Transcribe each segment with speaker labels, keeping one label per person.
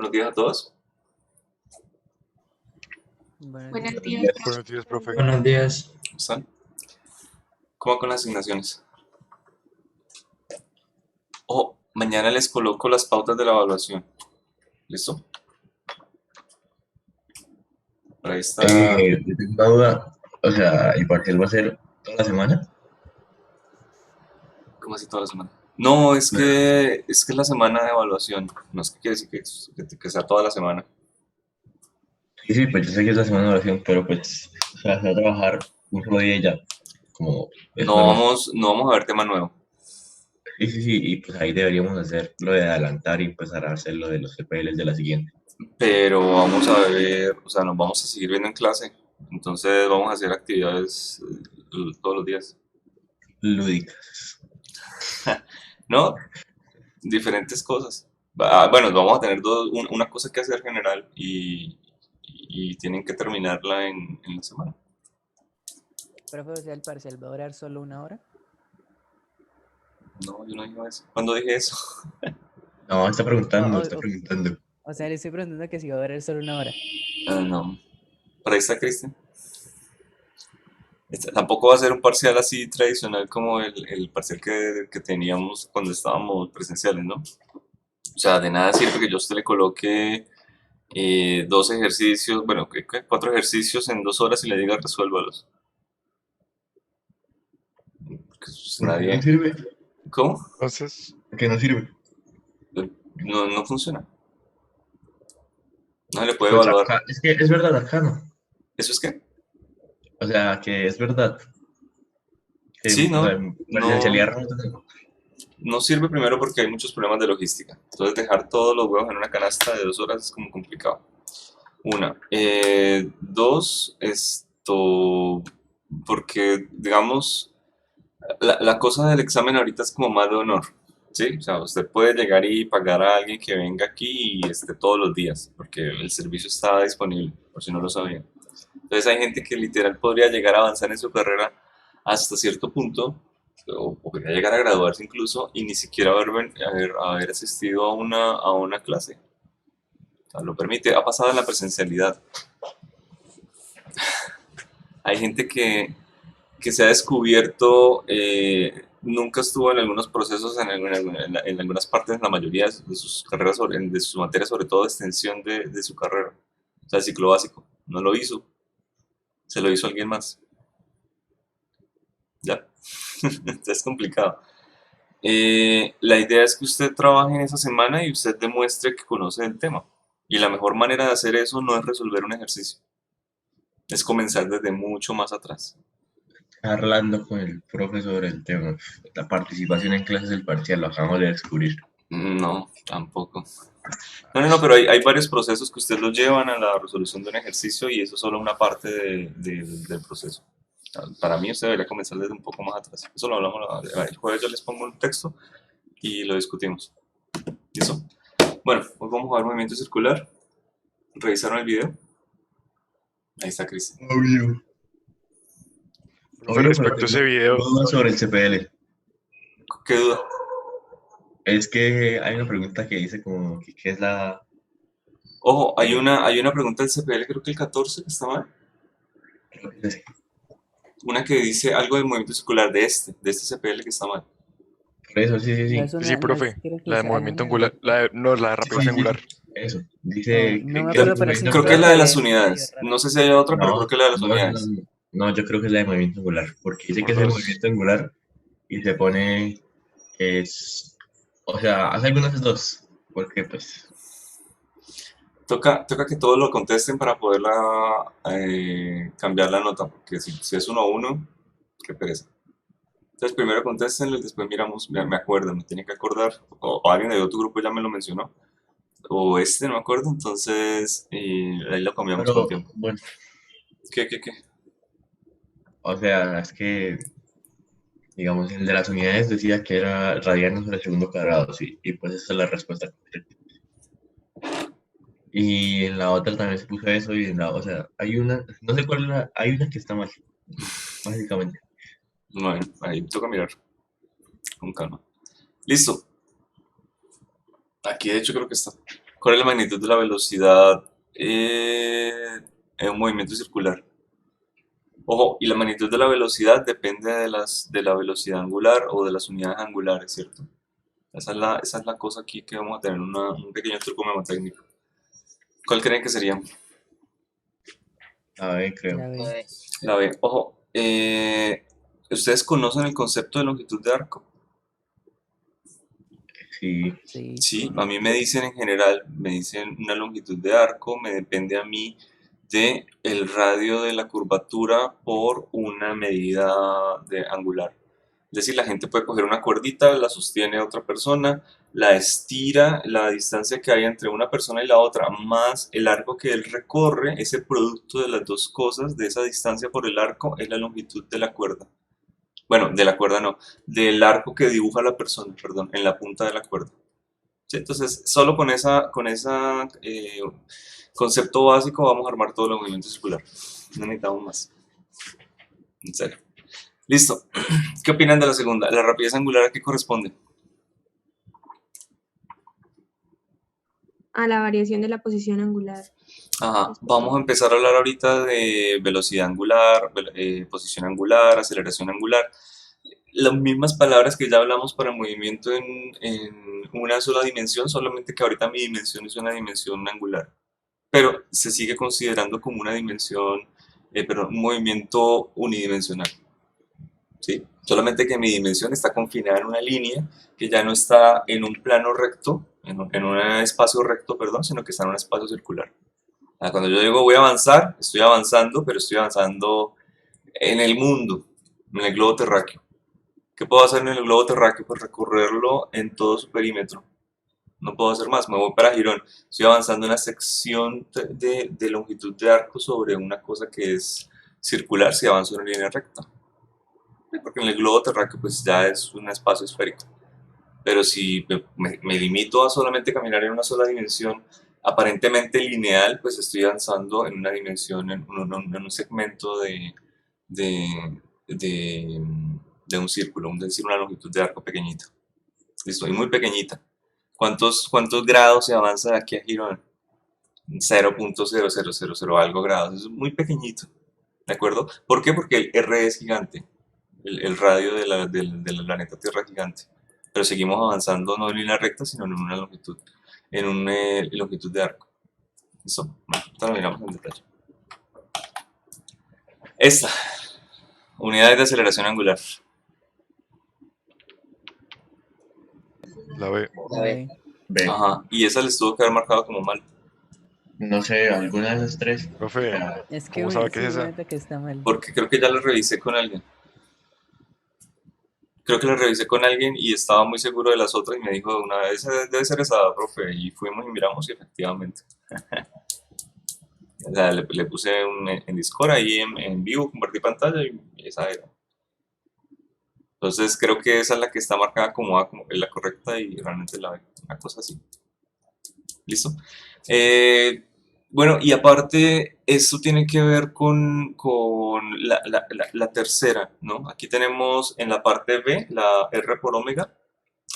Speaker 1: Buenos días a todos.
Speaker 2: Buenos
Speaker 3: Buenos
Speaker 2: días.
Speaker 3: días, profe.
Speaker 4: Buenos días, profe.
Speaker 5: Buenos días.
Speaker 1: ¿Cómo están? ¿Cómo van con las asignaciones? Ojo, mañana les coloco las pautas de la evaluación. ¿Listo? Por ahí está.
Speaker 6: Yo tengo una duda, o sea, ¿el parcial va a ser toda la semana?
Speaker 1: ¿Cómo así toda la semana? No, es que es la semana de evaluación. No es que quiere decir que sea toda la semana.
Speaker 6: Sí, pues yo sé que es la semana de oración, pero pues, o sea, se va a trabajar un solo día y ya, como es
Speaker 1: No
Speaker 6: normal.
Speaker 1: vamos a ver tema nuevo.
Speaker 6: Sí, y pues ahí deberíamos hacer lo de adelantar y empezar a hacer lo de los CPLs de la siguiente.
Speaker 1: Pero vamos a ver, o sea, nos vamos a seguir viendo en clase. Entonces vamos a hacer actividades todos los días.
Speaker 6: Lúdicas.
Speaker 1: ¿No? Diferentes cosas. Bueno, vamos a tener una cosa que hacer general y tienen que terminarla en la semana.
Speaker 2: Profe, o sea, el parcial va a durar solo 1 hora.
Speaker 1: No, yo no dije eso. ¿Cuándo dije eso?
Speaker 6: No, está preguntando,
Speaker 2: O-
Speaker 6: está
Speaker 2: o-
Speaker 6: preguntando.
Speaker 2: O sea, le estoy preguntando que si va a durar solo 1 hora.
Speaker 1: No. Por ahí está Cristian. Tampoco va a ser un parcial así tradicional como el parcial que teníamos cuando estábamos presenciales, ¿no? O sea, de nada sirve que yo a usted le coloque 2 ejercicios, bueno, 4 ejercicios en 2 horas y le diga resuélvalos. Porque pues,
Speaker 6: ¿Por qué no
Speaker 1: nadie.
Speaker 6: sirve?
Speaker 1: ¿Cómo?
Speaker 4: Entonces,
Speaker 6: ¿Por qué no sirve?
Speaker 1: No funciona. No se le puede
Speaker 6: Pues
Speaker 1: evaluar.
Speaker 6: acá, es que es verdad acá, ¿no?
Speaker 1: ¿Eso es qué?
Speaker 6: O sea, que es verdad. Que,
Speaker 1: Sí,
Speaker 6: o sea,
Speaker 1: no,
Speaker 6: en
Speaker 1: no,
Speaker 6: presencialidad remota no.
Speaker 1: no sirve primero porque hay muchos problemas de logística. Entonces dejar todos los huevos en una canasta de 2 horas es como complicado. Una. Dos, porque digamos, la cosa del examen ahorita es como más de honor. ¿Sí? O sea, usted puede llegar y pagar a alguien que venga aquí y esté todos los días, porque el servicio está disponible, por si no lo sabían. Entonces hay gente que literal podría llegar a avanzar en su carrera hasta cierto punto, o podría llegar a graduarse incluso, y ni siquiera haber asistido a una clase. O sea, lo permite, ha pasado en la presencialidad. Hay gente que se ha descubierto, nunca estuvo en algunos procesos, en algunas partes, en la mayoría de sus carreras, de sus materias, sobre todo de extensión de su carrera. O sea, el ciclo básico. No lo hizo, se lo hizo alguien más. Ya. Entonces es complicado. La idea es que usted trabaje en esa semana y usted demuestre que conoce el tema. Y la mejor manera de hacer eso no es resolver un ejercicio, es comenzar desde mucho más atrás.
Speaker 6: Hablando con el profe sobre el tema, la participación en clases del parcial, lo acabamos de descubrir.
Speaker 1: No, tampoco. No, pero hay varios procesos que usted los llevan a la resolución de un ejercicio y eso es solo una parte del proceso. Para mí usted debería comenzar desde un poco más atrás. Eso lo hablamos el jueves, yo les pongo un texto y lo discutimos. ¿Listo? Bueno, hoy vamos a ver movimiento circular. ¿Revisaron el video? Ahí está Cristian.
Speaker 6: Obvio.
Speaker 4: profe, respecto a ese video,
Speaker 6: tengo dudas sobre el CPL.
Speaker 1: ¿Qué duda?
Speaker 6: Es que hay una pregunta que dice como que qué es la...
Speaker 1: Ojo, hay una pregunta del CPL, creo que el 14, que está mal. Una que dice algo del movimiento circular de este CPL que está mal.
Speaker 6: Por eso, sí,
Speaker 2: No es
Speaker 4: sí,
Speaker 2: una, no es,
Speaker 4: profe,
Speaker 2: creo que
Speaker 4: la de
Speaker 2: es
Speaker 4: movimiento
Speaker 2: ángulo.
Speaker 4: angular, no, la de rapidez
Speaker 6: Sí,
Speaker 4: angular.
Speaker 6: eso.
Speaker 2: Oh,
Speaker 6: Dice
Speaker 2: no me
Speaker 6: que
Speaker 1: Creo,
Speaker 2: acuerdo,
Speaker 6: el
Speaker 2: pero sí
Speaker 6: movimiento
Speaker 1: creo que es
Speaker 2: creo
Speaker 1: la
Speaker 6: angular...
Speaker 1: de
Speaker 2: que
Speaker 1: las
Speaker 2: es medio
Speaker 1: unidades.
Speaker 2: raro.
Speaker 1: No sé si hay otra, pero creo
Speaker 6: No,
Speaker 1: que es la de las
Speaker 6: no,
Speaker 1: unidades.
Speaker 6: no, yo creo que es la de movimiento angular, porque dice que
Speaker 4: Por
Speaker 6: es el
Speaker 4: dos.
Speaker 6: movimiento angular y se pone que es... O sea, hace algunas dos, porque pues...
Speaker 1: Toca que todos lo contesten para poderla cambiar la nota, porque si es 1-1, qué pereza. Entonces primero contéstenlo y después miramos, me acuerdo, me tiene que acordar, o alguien de otro grupo ya me lo mencionó, o no me acuerdo, entonces ahí lo cambiamos con
Speaker 6: Pero,
Speaker 1: tiempo.
Speaker 6: bueno,
Speaker 1: ¿Qué?
Speaker 6: o sea, es que, digamos, el de las unidades decía que era radianes sobre segundo cuadrado, sí, y pues esa es la respuesta correcta. Y en la otra también se puso eso, y en la, o sea, hay una, no sé cuál es la, hay una que está mal, básicamente.
Speaker 1: Bueno, ahí toca mirar con calma. Listo. Aquí de hecho creo que está. ¿Cuál es la magnitud de la velocidad en un movimiento circular? Ojo, y la magnitud de la velocidad depende de la velocidad angular o de las unidades angulares, ¿cierto? Esa es la cosa aquí que vamos a tener un pequeño truco memotécnico. ¿Cuál creen que sería?
Speaker 6: A ver, creo.
Speaker 2: La B.
Speaker 1: La B. Ojo, ¿ustedes conocen el concepto de longitud de arco?
Speaker 6: Sí.
Speaker 2: Sí.
Speaker 1: Sí, a mí me dicen en general, me dicen una longitud de arco, me depende a mí de el radio de la curvatura por una medida de angular. Es decir, la gente puede coger una cuerdita, la sostiene otra persona, la estira, la distancia que hay entre una persona y la otra, más el arco que él recorre, ese producto de las dos cosas, de esa distancia por el arco, es la longitud de la cuerda. Bueno, de la cuerda no, del arco que dibuja la persona, perdón, en la punta de la cuerda. ¿Sí? Entonces, solo con esa concepto básico vamos a armar todo el movimiento circular. No necesitamos más. En serio. Listo. ¿Qué opinan de la segunda? ¿La rapidez angular a qué corresponde?
Speaker 3: A la variación de la posición angular.
Speaker 1: Ajá. Vamos a empezar a hablar ahorita de velocidad angular, posición angular, aceleración angular. Las mismas palabras que ya hablamos para movimiento en una sola dimensión, solamente que ahorita mi dimensión es una dimensión angular. Pero se sigue considerando como una dimensión, perdón, un movimiento unidimensional. ¿Sí? Solamente que mi dimensión está confinada en una línea que ya no está en un plano recto, en un espacio recto, perdón, sino que está en un espacio circular. Cuando yo digo voy a avanzar, estoy avanzando, pero estoy avanzando en el mundo, en el globo terráqueo. ¿Qué puedo hacer en el globo terráqueo? Pues recorrerlo en todo su perímetro. No puedo hacer más, me voy para Girón. Estoy avanzando en una sección de longitud de arco sobre una cosa que es circular si avanzo en una línea recta. Porque en el globo terráqueo pues ya es un espacio esférico. Pero si me limito a solamente caminar en una sola dimensión aparentemente lineal, pues estoy avanzando en una dimensión, en un segmento de, de, de un círculo, es decir, una longitud de arco pequeñita. Listo, y muy pequeñita. ¿Cuántos grados se avanza de aquí a Girón? 0.0000 algo grados, es muy pequeñito, ¿de acuerdo? ¿Por qué? Porque el R es gigante, el radio del planeta Tierra es gigante, pero seguimos avanzando no en línea recta, sino en una longitud, en una longitud de arco. Listo, bueno, ahorita lo miramos en detalle. Esta, unidades de aceleración angular.
Speaker 4: La B.
Speaker 2: La B.
Speaker 6: B.
Speaker 1: Ajá, y esa les tuvo que haber marcado como mal.
Speaker 6: No sé, alguna de esas tres.
Speaker 4: Profe,
Speaker 2: Es que
Speaker 4: ¿cómo sabe que es esa?
Speaker 2: simplemente que está mal.
Speaker 1: Porque creo que ya la revisé con alguien. Creo que la revisé con alguien y estaba muy seguro de las otras y me dijo de una vez, debe ser esa, profe. Y fuimos y miramos y efectivamente. O sea, le puse en Discord ahí en vivo, compartí pantalla y esa era. Entonces creo que esa es la que está marcada como A, como la correcta y realmente la B. Una cosa así. ¿Listo? Bueno, y aparte, esto tiene que ver con la tercera, ¿no? Aquí tenemos en la parte B la R por omega,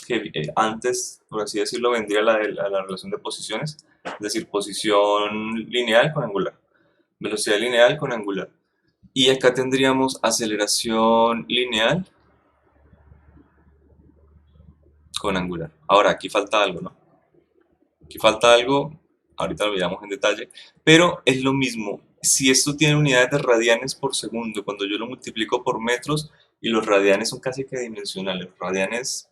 Speaker 1: que antes, por así decirlo, vendría la relación de posiciones, es decir, posición lineal con angular, velocidad lineal con angular. Y acá tendríamos aceleración lineal con angular. Ahora, aquí falta algo, ¿no? Aquí falta algo, ahorita lo miramos en detalle, pero es lo mismo. Si esto tiene unidades de radianes por segundo, cuando yo lo multiplico por metros, y los radianes son casi que dimensionales, radianes,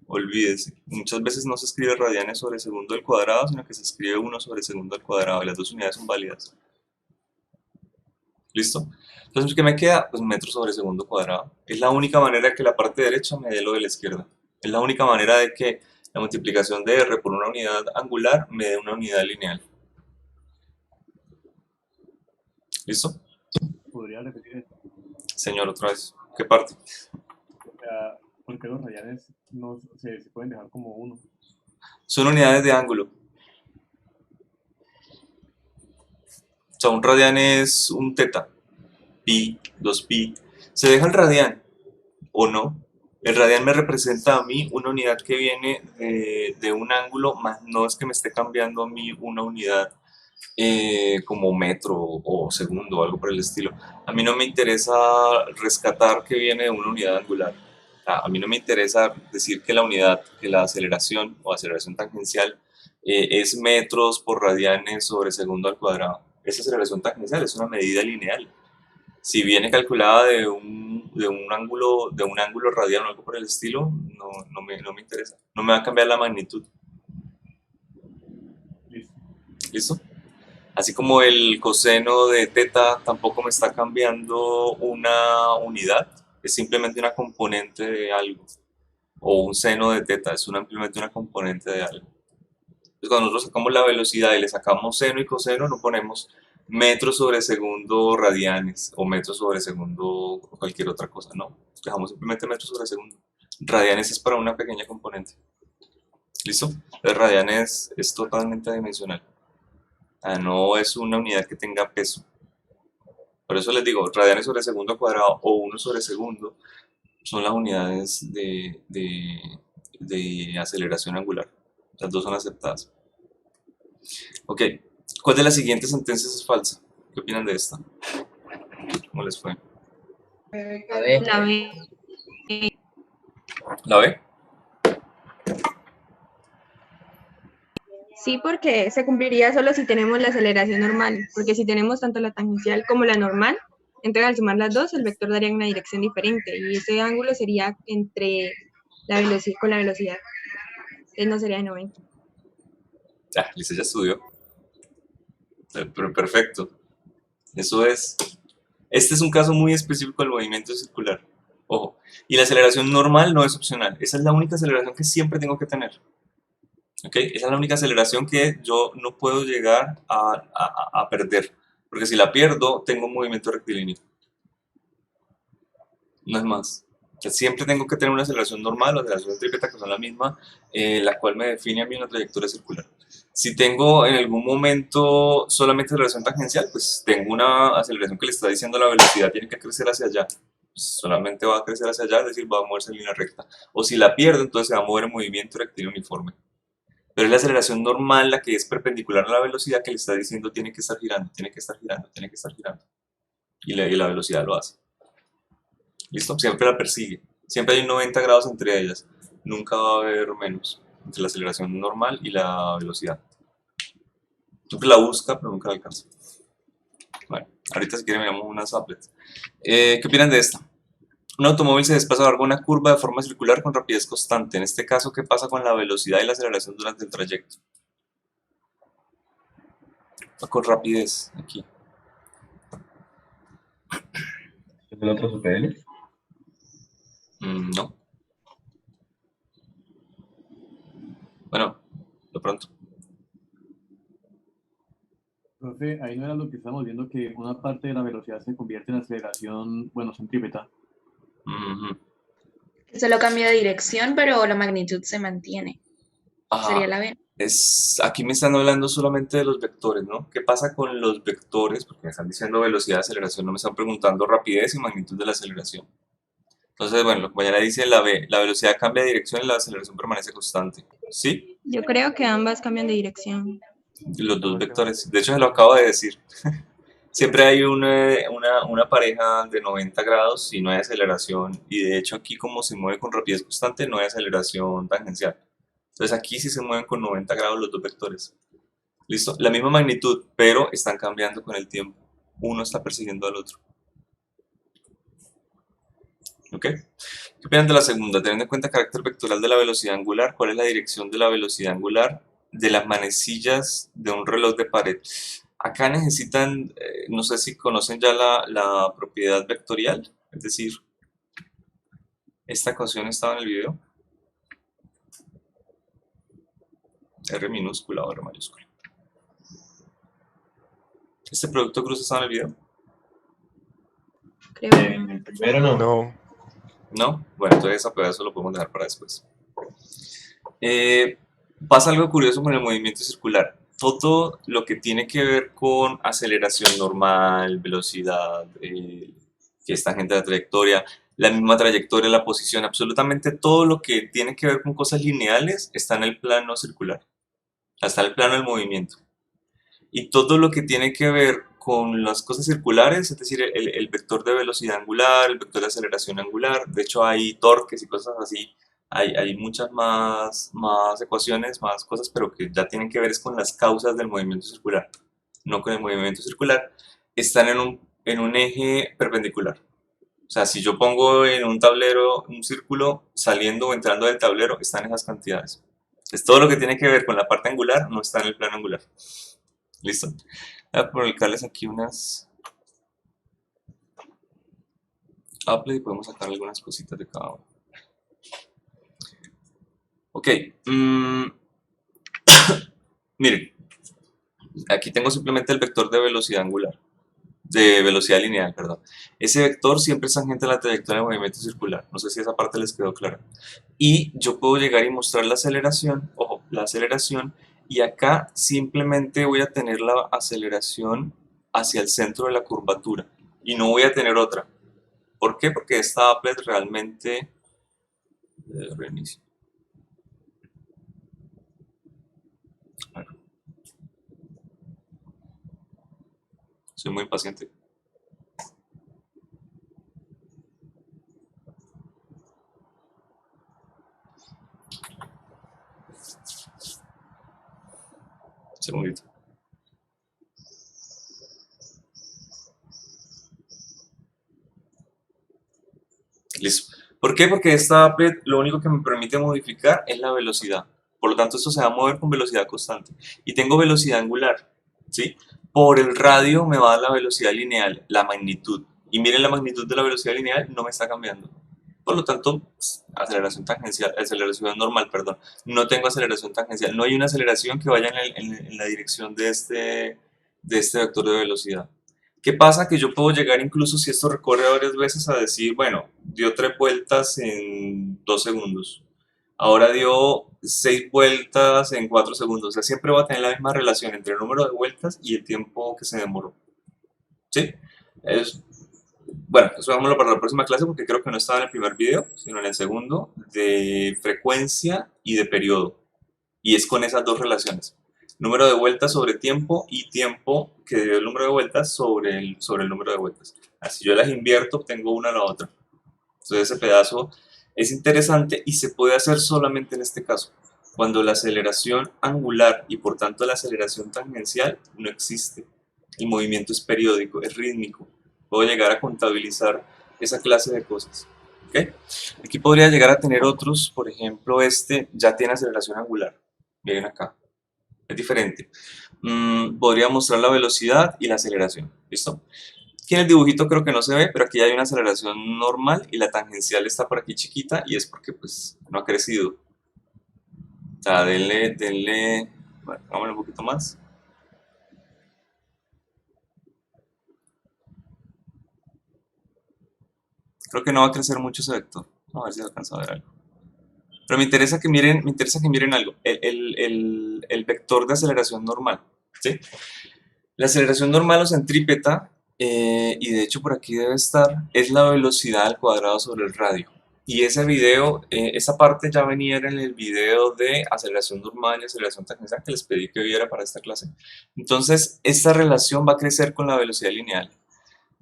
Speaker 1: olvídese, muchas veces no se escribe radianes sobre segundo al cuadrado, sino que se escribe 1 sobre segundo al cuadrado, y las dos unidades son válidas. ¿Listo? Entonces, ¿qué me queda? Pues metros sobre segundo cuadrado. Es la única manera de que la parte derecha me dé lo de la izquierda. Es la única manera de que la multiplicación de R por una unidad angular me dé una unidad lineal. ¿Listo?
Speaker 5: ¿Podría repetir esto?
Speaker 1: Señor, otra vez. ¿Qué parte?
Speaker 5: O sea, ¿por qué los radianes no se pueden dejar como uno?
Speaker 1: Son unidades de ángulo. O sea, un radian es un teta. Pi, 2pi. Se deja el radian, o no. El radian me representa a mí una unidad que viene de un ángulo, más no es que me esté cambiando a mí una unidad como metro o segundo o algo por el estilo. A mí no me interesa rescatar que viene de una unidad angular. A mí no me interesa decir que la unidad, que la aceleración o aceleración tangencial es metros por radianes sobre segundo al cuadrado. Esa aceleración tangencial es una medida lineal. Si viene calculada de un ángulo radial o algo por el estilo, no me interesa. No me va a cambiar la magnitud.
Speaker 5: Listo.
Speaker 1: ¿Listo? Así como el coseno de teta tampoco me está cambiando una unidad, es simplemente una componente de algo. O un seno de teta, es simplemente una componente de algo. Entonces, cuando nosotros sacamos la velocidad y le sacamos seno y coseno, no ponemos metros sobre segundo radianes o metros sobre segundo o cualquier otra cosa, no. Dejamos simplemente metros sobre segundo. Radianes es para una pequeña componente. ¿Listo? El radianes es totalmente adimensional. No es una unidad que tenga peso. Por eso les digo, radianes sobre segundo cuadrado o 1 sobre segundo son las unidades de aceleración angular. Las dos son aceptadas. Ok, ¿cuál de las siguientes sentencias es falsa? ¿Qué opinan de esta? ¿Cómo les fue?
Speaker 2: A ver,
Speaker 3: La B.
Speaker 1: ¿La ve?
Speaker 3: Sí, porque se cumpliría solo si tenemos la aceleración normal, porque si tenemos tanto la tangencial como la normal, entonces al sumar las dos, el vector daría una dirección diferente y ese ángulo sería entre la velocidad con la velocidad. Entonces no sería de 90.
Speaker 1: Lisa ya estudió. Pero perfecto. Eso es. Este es un caso muy específico del movimiento circular. Ojo. Y la aceleración normal no es opcional. Esa es la única aceleración que siempre tengo que tener. ¿Ok? Esa es la única aceleración que yo no puedo llegar a perder. Porque si la pierdo, tengo un movimiento rectilíneo. No es más. O sea, siempre tengo que tener una aceleración normal o aceleración centrípeta, que son la misma, la cual me define a mí una trayectoria circular. Si tengo en algún momento solamente aceleración tangencial, pues tengo una aceleración que le está diciendo la velocidad tiene que crecer hacia allá. Pues solamente va a crecer hacia allá, es decir, va a moverse en línea recta. O si la pierdo, entonces se va a mover en movimiento rectilíneo uniforme. Pero es la aceleración normal la que es perpendicular a la velocidad que le está diciendo tiene que estar girando, tiene que estar girando, tiene que estar girando. Y la velocidad lo hace. ¿Listo? Siempre la persigue. Siempre hay 90 grados entre ellas. Nunca va a haber menos entre la aceleración normal y la velocidad. Siempre la busca, pero nunca la alcanza. Bueno, ahorita si quieren miramos unas applets. ¿Qué opinan de esta? Un automóvil se desplaza a lo largo de una curva de forma circular con rapidez constante. En este caso, ¿qué pasa con la velocidad y la aceleración durante el trayecto? Con rapidez, aquí.
Speaker 6: ¿Es el otro CPL?
Speaker 1: No. Bueno, de pronto.
Speaker 5: Profe, ahí no era lo que estamos viendo, que una parte de la velocidad se convierte en aceleración, bueno, centrípeta.
Speaker 1: Ujú.
Speaker 7: Solo cambia de dirección, pero la magnitud se mantiene.
Speaker 1: Ajá.
Speaker 7: Sería la B.
Speaker 1: Aquí me están hablando solamente de los vectores, ¿no? ¿Qué pasa con los vectores? Porque me están diciendo velocidad, aceleración, no me están preguntando rapidez y magnitud de la aceleración. Entonces, bueno, lo que mañana dice la B, la velocidad cambia de dirección y la aceleración permanece constante. ¿Sí?
Speaker 3: Yo creo que ambas cambian de dirección.
Speaker 1: Los dos vectores. De hecho, se lo acabo de decir. Siempre hay una pareja de 90 grados y no hay aceleración. Y de hecho, aquí como se mueve con rapidez constante, no hay aceleración tangencial. Entonces aquí sí se mueven con 90 grados los dos vectores. ¿Listo? La misma magnitud, pero están cambiando con el tiempo. Uno está persiguiendo al otro. ¿Ok? ¿Qué opinan de la segunda? Teniendo en cuenta el carácter vectoral de la velocidad angular, ¿cuál es la dirección de la velocidad angular de las manecillas de un reloj de pared? Acá necesitan, no sé si conocen ya la propiedad vectorial, es decir, esta ecuación estaba en el video. R minúscula o R mayúscula. ¿Este producto cruz estaba en el video?
Speaker 3: Creo.
Speaker 6: En el primero no.
Speaker 4: No.
Speaker 1: ¿No? Bueno, entonces ese pedazo lo podemos dejar para después. Pasa algo curioso con el movimiento circular. Todo lo que tiene que ver con aceleración normal, velocidad, que es tangente de la trayectoria, la misma trayectoria, la posición, absolutamente todo lo que tiene que ver con cosas lineales está en el plano circular, está en el plano del movimiento. Y todo lo que tiene que ver con las cosas circulares, es decir, el vector de velocidad angular, el vector de aceleración angular, de hecho hay torques y cosas así, hay muchas más ecuaciones, más cosas, pero que ya tienen que ver es con las causas del movimiento circular, no con el movimiento circular, están en un eje perpendicular. O sea, si yo pongo en un tablero un círculo, saliendo o entrando del tablero, están esas cantidades. Entonces, todo lo que tiene que ver con la parte angular no está en el plano angular. Listo. Voy a publicarles aquí unas applet y podemos sacar algunas cositas de cada uno. Ok. Miren, aquí tengo simplemente el vector de velocidad angular, de velocidad lineal, perdón. Ese vector siempre es tangente a la trayectoria de movimiento circular. No sé si esa parte les quedó clara. Y yo puedo llegar y mostrar la aceleración, ojo, la aceleración, y acá simplemente voy a tener la aceleración hacia el centro de la curvatura y no voy a tener otra. ¿Por qué? Porque esta applet realmente... reinicio. Bueno, soy muy impaciente. Un segundito. Listo. ¿Por qué? Porque esta applet lo único que me permite modificar es la velocidad. Por lo tanto, esto se va a mover con velocidad constante. Y tengo velocidad angular, ¿sí? Por el radio me va a dar la velocidad lineal, la magnitud. Y miren, la magnitud de la velocidad lineal no me está cambiando. Por lo tanto, aceleración tangencial, aceleración normal, perdón. No tengo aceleración tangencial. No hay una aceleración que vaya en la dirección de este vector de velocidad. ¿Qué pasa? Que yo puedo llegar incluso si esto recorre varias veces a decir, bueno, dio 3 vueltas en 2 segundos. Ahora dio 6 vueltas en 4 segundos. O sea, siempre va a tener la misma relación entre el número de vueltas y el tiempo que se demoró. ¿Sí? Bueno, eso vámonos para la próxima clase porque creo que no estaba en el primer video, sino en el segundo, de frecuencia y de periodo. Y es con esas dos relaciones. Número de vueltas sobre tiempo y tiempo que dio el número de vueltas sobre el número de vueltas. Así yo las invierto, obtengo una a la otra. Entonces ese pedazo es interesante y se puede hacer solamente en este caso, cuando la aceleración angular y por tanto la aceleración tangencial no existe. El movimiento es periódico, es rítmico. Puedo llegar a contabilizar esa clase de cosas. ¿Okay? Aquí podría llegar a tener otros, por ejemplo este ya tiene aceleración angular. Miren acá, es diferente. Podría mostrar la velocidad y la aceleración. ¿Listo? Aquí en el dibujito creo que no se ve, pero aquí hay una aceleración normal y la tangencial está por aquí chiquita y es porque pues no ha crecido. O sea, denle, bueno, hagámosle un poquito más. Creo que no va a crecer mucho ese vector. Vamos a ver si alcanza a ver algo. Pero me interesa que miren algo. El vector de aceleración normal. ¿Sí? La aceleración normal o centrípeta, y de hecho por aquí debe estar, es la velocidad al cuadrado sobre el radio. Y ese video, esa parte ya venía en el video de aceleración normal y aceleración tangencial que les pedí que viera para esta clase. Entonces, esta relación va a crecer con la velocidad lineal.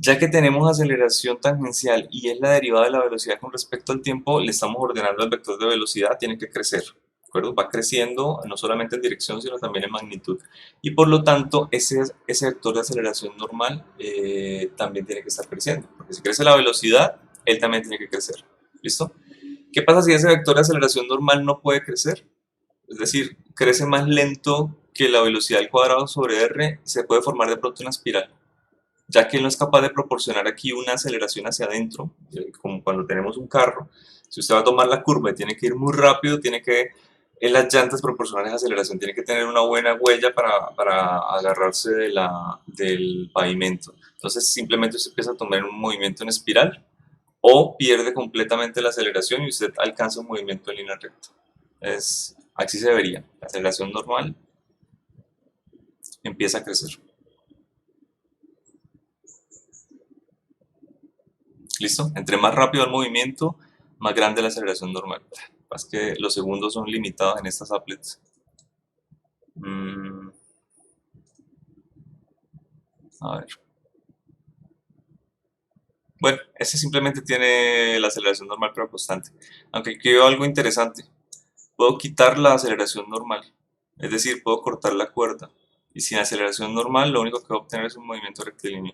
Speaker 1: Ya que tenemos aceleración tangencial y es la derivada de la velocidad con respecto al tiempo, le estamos ordenando el vector de velocidad, tiene que crecer. ¿De acuerdo? Va creciendo no solamente en dirección, sino también en magnitud. Y por lo tanto, ese vector de aceleración normal también tiene que estar creciendo. Porque si crece la velocidad, él también tiene que crecer. ¿Listo? ¿Qué pasa si ese vector de aceleración normal no puede crecer? Es decir, crece más lento que la velocidad al cuadrado sobre r, se puede formar de pronto una espiral. Ya que él no es capaz de proporcionar aquí una aceleración hacia adentro, como cuando tenemos un carro. Si usted va a tomar la curva y tiene que ir muy rápido, tiene que en las llantas proporcionar esa aceleración, tiene que tener una buena huella para agarrarse del pavimento. Entonces simplemente usted empieza a tomar un movimiento en espiral o pierde completamente la aceleración y usted alcanza un movimiento en línea recta. Así se vería. La aceleración normal empieza a crecer. ¿Listo? Entre más rápido el movimiento, más grande la aceleración normal. Es que los segundos son limitados en estas applets. A ver. Bueno, este simplemente tiene la aceleración normal pero constante. Aunque aquí veo algo interesante. Puedo quitar la aceleración normal. Es decir, puedo cortar la cuerda. Y sin aceleración normal, lo único que voy a obtener es un movimiento rectilíneo.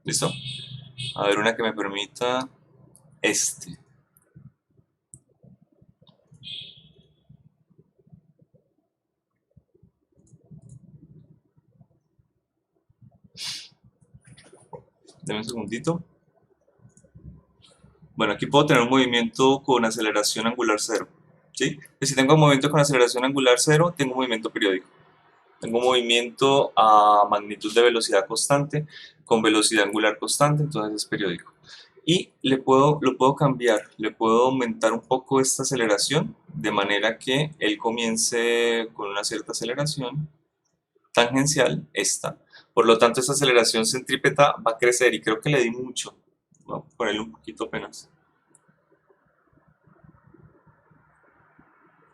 Speaker 1: ¿Listo? A ver, una que me permita este. Deme un segundito. Bueno, aquí puedo tener un movimiento con aceleración angular 0. ¿Sí? Y si tengo un movimiento con aceleración angular 0, tengo un movimiento periódico. Tengo un movimiento a magnitud de velocidad constante con velocidad angular constante, entonces es periódico. Y lo puedo cambiar, le puedo aumentar un poco esta aceleración de manera que él comience con una cierta aceleración tangencial, esta. Por lo tanto, esta aceleración centrípeta va a crecer y creo que le di mucho. Voy a ponerle un poquito apenas.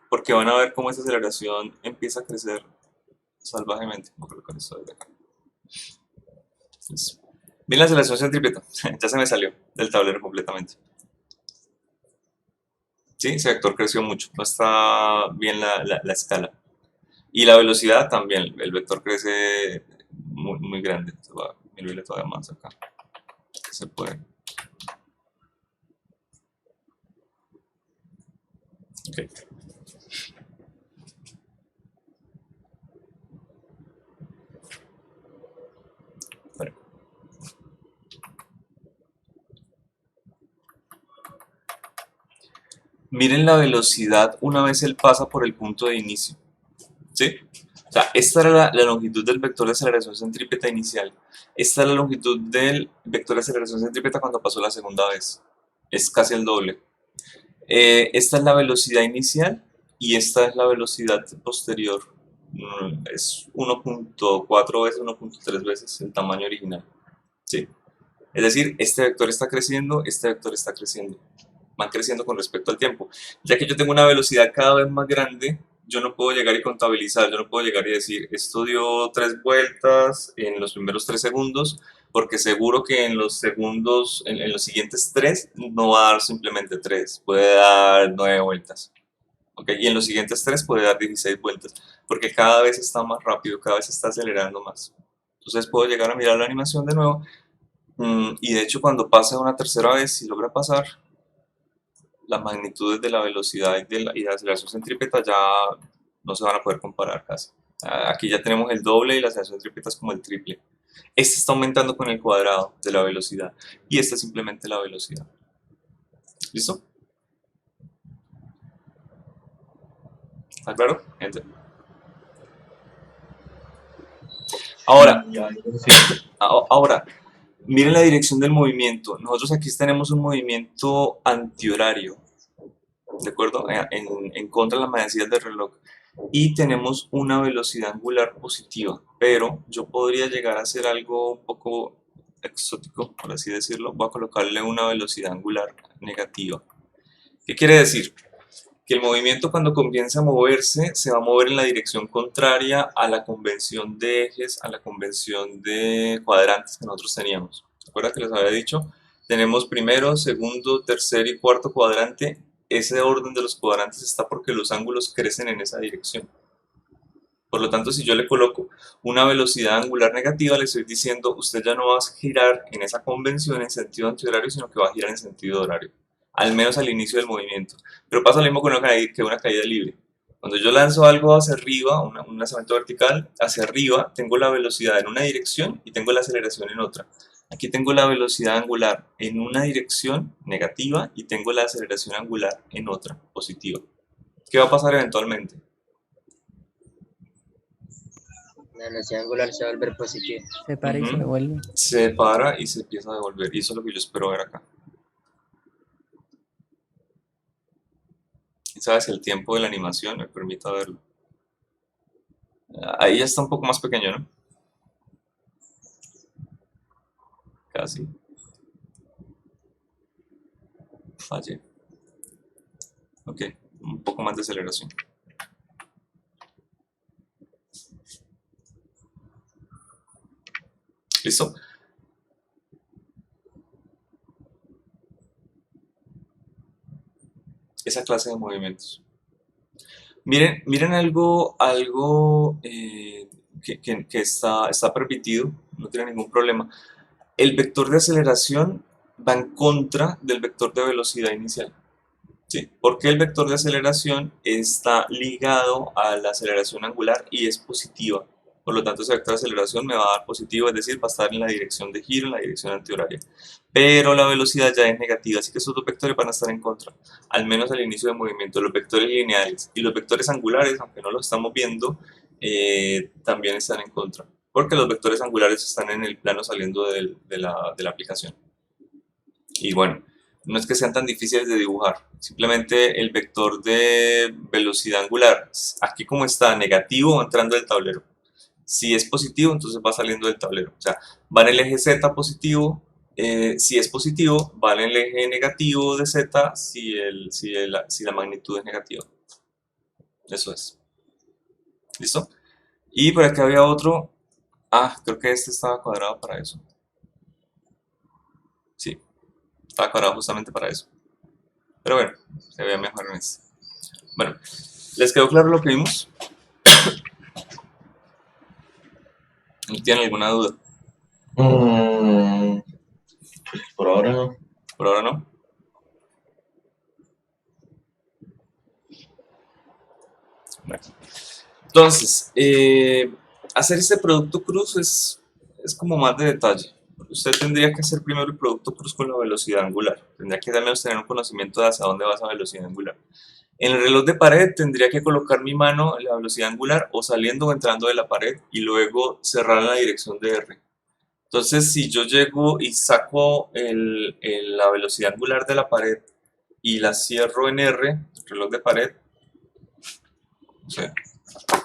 Speaker 1: Porque van a ver cómo esta aceleración empieza a crecer salvajemente. Voy a colocar esto de acá. Entonces, bien la aceleración centrípeta. Ya se me salió del tablero completamente. ¿Sí? Ese vector creció mucho. No está bien la escala. Y la velocidad también. El vector crece muy grande. Entonces voy a disminuirle todavía más acá. Se puede. Okay. Bueno. Miren la velocidad una vez él pasa por el punto de inicio. ¿Sí? O sea, esta era la longitud del vector de aceleración centrípeta inicial. Esta es la longitud del vector de aceleración centrípeta cuando pasó la segunda vez. Es casi el doble. Esta es la velocidad inicial y esta es la velocidad posterior. Es 1.4 veces, 1.3 veces el tamaño original. ¿Sí? Es decir, este vector está creciendo, este vector está creciendo. Van creciendo con respecto al tiempo. Ya que yo tengo una velocidad cada vez más grande, yo no puedo llegar y contabilizar, yo no puedo llegar y decir, esto dio 3 vueltas en los primeros 3 segundos, porque seguro que en los segundos, en los siguientes 3, no va a dar simplemente 3, puede dar 9 vueltas. ¿Okay? Y en los siguientes 3 puede dar 16 vueltas, porque cada vez está más rápido, cada vez está acelerando más. Entonces puedo llegar a mirar la animación de nuevo, y de hecho cuando pase una tercera vez, si logra pasar, las magnitudes de la velocidad y de la aceleración centrípeta ya no se van a poder comparar casi. Aquí ya tenemos el doble y la aceleración centrípeta es como el triple. Este está aumentando con el cuadrado de la velocidad y esta es simplemente la velocidad. ¿Listo? ¿Está claro? Enter. Ahora, miren la dirección del movimiento. Nosotros aquí tenemos un movimiento antihorario, ¿de acuerdo? En contra de las manecillas del reloj. Y tenemos una velocidad angular positiva, pero yo podría llegar a hacer algo un poco exótico, por así decirlo. Voy a colocarle una velocidad angular negativa. ¿Qué quiere decir? Que el movimiento cuando comienza a moverse se va a mover en la dirección contraria a la convención de ejes, a la convención de cuadrantes que nosotros teníamos. ¿Recuerda que les había dicho? Tenemos primero, segundo, tercer y cuarto cuadrante. Ese orden de los cuadrantes está porque los ángulos crecen en esa dirección. Por lo tanto, si yo le coloco una velocidad angular negativa, le estoy diciendo, usted ya no va a girar en esa convención en sentido antihorario, sino que va a girar en sentido horario. Al menos al inicio del movimiento. Pero pasa lo mismo con una caída libre. Cuando yo lanzo algo hacia arriba, un lanzamiento vertical, hacia arriba, tengo la velocidad en una dirección y tengo la aceleración en otra. Aquí tengo la velocidad angular en una dirección negativa y tengo la aceleración angular en otra, positiva. ¿Qué va a pasar eventualmente?
Speaker 8: La velocidad angular se va a volver positiva.
Speaker 2: Se para y se devuelve.
Speaker 1: Se para y se empieza a devolver. Y eso es lo que yo espero ver acá. ¿Sabes? El tiempo de la animación me permite verlo. Ahí ya está un poco más pequeño, ¿no? Casi. Fallé. Ok, un poco más de aceleración. ¿Listo? Esa clase de movimientos. Miren algo que está permitido, no tiene ningún problema. El vector de aceleración va en contra del vector de velocidad inicial. ¿Sí? Porque el vector de aceleración está ligado a la aceleración angular y es positiva. Por lo tanto, ese vector de aceleración me va a dar positivo, es decir, va a estar en la dirección de giro, en la dirección antihoraria. Pero la velocidad ya es negativa, así que esos dos vectores van a estar en contra, al menos al inicio del movimiento. Los vectores lineales y los vectores angulares, aunque no los estamos viendo, también están en contra, porque los vectores angulares están en el plano saliendo de la aplicación. Y bueno, no es que sean tan difíciles de dibujar, simplemente el vector de velocidad angular, aquí como está negativo, va entrando del tablero. Si es positivo, entonces va saliendo del tablero. O sea, va en el eje Z positivo, si es positivo, va en el eje negativo de Z si la magnitud es negativa. Eso es. ¿Listo? Y por acá había otro. Ah, creo que este estaba cuadrado para eso. Sí, estaba cuadrado justamente para eso. Pero bueno, se veía mejor en este. Bueno, ¿les quedó claro lo que vimos? ¿Tienen alguna duda?
Speaker 6: Pues por ahora no.
Speaker 1: Por ahora no. Bueno. Entonces, hacer este producto cruz es como más de detalle. Usted tendría que hacer primero el producto cruz con la velocidad angular. Tendría que al menos tener un conocimiento de hacia dónde va esa velocidad angular. En el reloj de pared tendría que colocar mi mano en la velocidad angular o saliendo o entrando de la pared y luego cerrar en la dirección de R. Entonces, si yo llego y saco la velocidad angular de la pared y la cierro en R, el reloj de pared, no sé,